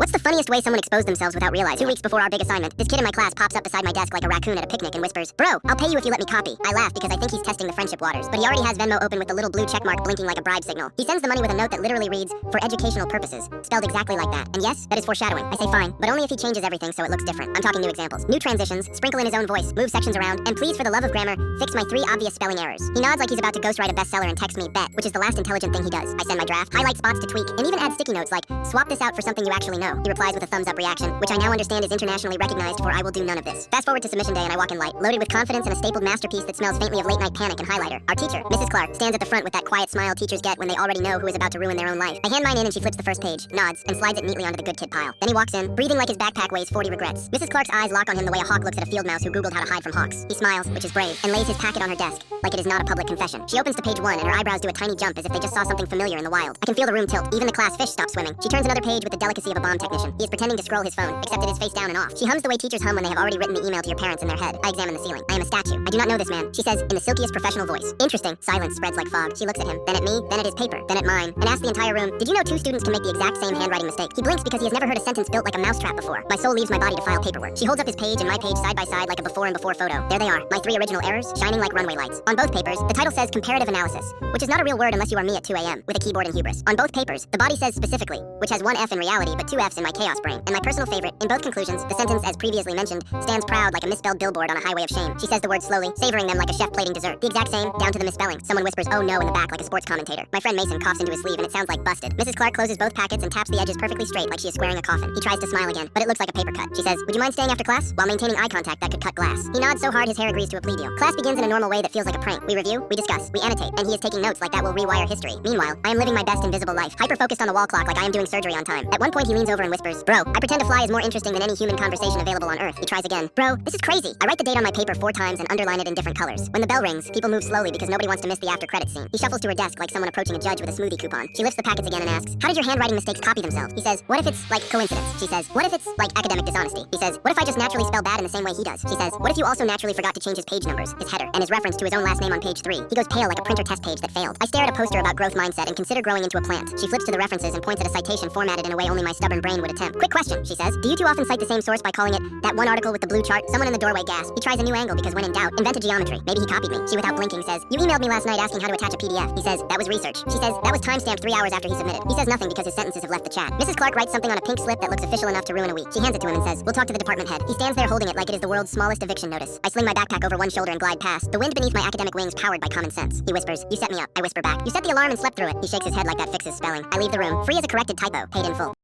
What's the funniest way someone exposed themselves without realizing? 2 weeks before our big assignment, this kid in my class pops up beside my desk like a raccoon at a picnic and whispers, "Bro, I'll pay you if you let me copy." I laugh because I think he's testing the friendship waters, but he already has Venmo open with the little blue checkmark blinking like a bribe signal. He sends the money with a note that literally reads, "For educational purposes," spelled exactly like that. And yes, that is foreshadowing. I say fine, but only if he changes everything so it looks different. I'm talking new examples, new transitions, sprinkle in his own voice, move sections around, and please for the love of grammar, fix my 3 obvious spelling errors. He nods like he's about to ghostwrite a bestseller and texts me bet, which is the last intelligent thing he does. I send my draft, highlight spots to tweak, and even add sticky notes like, "Swap this out for something you actually know." He replies with a thumbs up reaction, which I now understand is internationally recognized for "I will do none of this." Fast forward to submission day and I walk in light, loaded with confidence and a stapled masterpiece that smells faintly of late night panic and highlighter. Our teacher, Mrs. Clark, stands at the front with that quiet smile teachers get when they already know who is about to ruin their own life. I hand mine in and she flips the first page, nods, and slides it neatly onto the good kid pile. Then he walks in, breathing like his backpack weighs 40 regrets. Mrs. Clark's eyes lock on him the way a hawk looks at a field mouse who googled how to hide from hawks. He smiles, which is brave, and lays his packet on her desk, like it is not a public confession. She opens to page 1 and her eyebrows do a tiny jump as if they just saw something familiar in the wild. I can feel the room tilt, even the class fish stop swimming. She turns another page with the delicacy of a bomb technician. He is pretending to scroll his phone, except it is face down and off. She hums the way teachers hum when they have already written the email to your parents in their head. I examine the ceiling. I am a statue. I do not know this man. She says, in the silkiest professional voice. Interesting. Silence spreads like fog. She looks at him, then at me, then at his paper, then at mine, and asks the entire room, "Did you know 2 students can make the exact same handwriting mistake?" He blinks because he has never heard a sentence built like a mousetrap before. My soul leaves my body to file paperwork. She holds up his page and my page side by side like a before and before photo. There they are, my 3 original errors, shining like runway lights. On both papers, the title says comparative analysis, which is not a real word unless you are me at 2 a.m. with a keyboard and hubris. On both papers, the body says specifically, which has 1 F in reality but 2 F's in my chaos brain. And my personal favorite, in both conclusions, the sentence, as previously mentioned, stands proud like a misspelled billboard on a highway of shame. She says the words slowly, savoring them like a chef plating dessert. The exact same, down to the misspelling. Someone whispers, "Oh no," in the back like a sports commentator. My friend Mason coughs into his sleeve and it sounds like busted. Mrs. Clark closes both packets and taps the edges perfectly straight like she is squaring a coffin. He tries to smile again, but it looks like a paper cut. She says, "Would you mind staying after class?" while maintaining eye contact that could cut glass. He nods so hard his hair agrees to a plea deal. Class begins in a normal way that feels like a prank. We review, we discuss, we annotate, and he is taking notes like that will rewire history. Meanwhile, I am living my best invisible life, hyper-focused on the wall clock like I am doing surgery on time. At one point he leans over and whispers, "Bro, I pretend to fly is more interesting than any human conversation available on Earth." He tries again. "Bro, this is crazy. I write the date on my paper 4 times and underline it in different colors. When the bell rings, people move slowly because nobody wants to miss the after-credit scene." He shuffles to her desk like someone approaching a judge with a smoothie coupon. She lifts the packets again and asks, "How did your handwriting mistakes copy themselves?" He says, "What if it's like coincidence?" She says, "What if it's like academic dishonesty?" He says, "What if I just naturally spell bad in the same way he does?" She says, "What if you also naturally forgot to change his page numbers, his header, and his reference to his own last name on page 3? He goes pale like a printer test page that failed. I stare at a poster about growth mindset and consider growing into a plant. She flips to the references and points at a citation formatted in a way only my stubborn brain would attempt. "Quick question," she says. "Do you 2 often cite the same source by calling it that one article with the blue chart?" Someone in the doorway gasps. He tries a new angle because when in doubt, invented geometry. Maybe he copied me. She without blinking says, "You emailed me last night asking how to attach a PDF." He says, "That was research." She says, "That was timestamped 3 hours after he submitted." He says nothing because his sentences have left the chat. Mrs. Clark writes something on a pink slip that looks official enough to ruin a week. She hands it to him and says, "We'll talk to the department head." He stands there holding it like it is the world's smallest eviction notice. I sling my backpack over one shoulder and glide past, the wind beneath my academic wings powered by common sense. He whispers, "You set me up." I whisper back, "You set the alarm and slept through it." He shakes his head like that fixes spelling. I leave the room, free as a corrected typo, paid in full.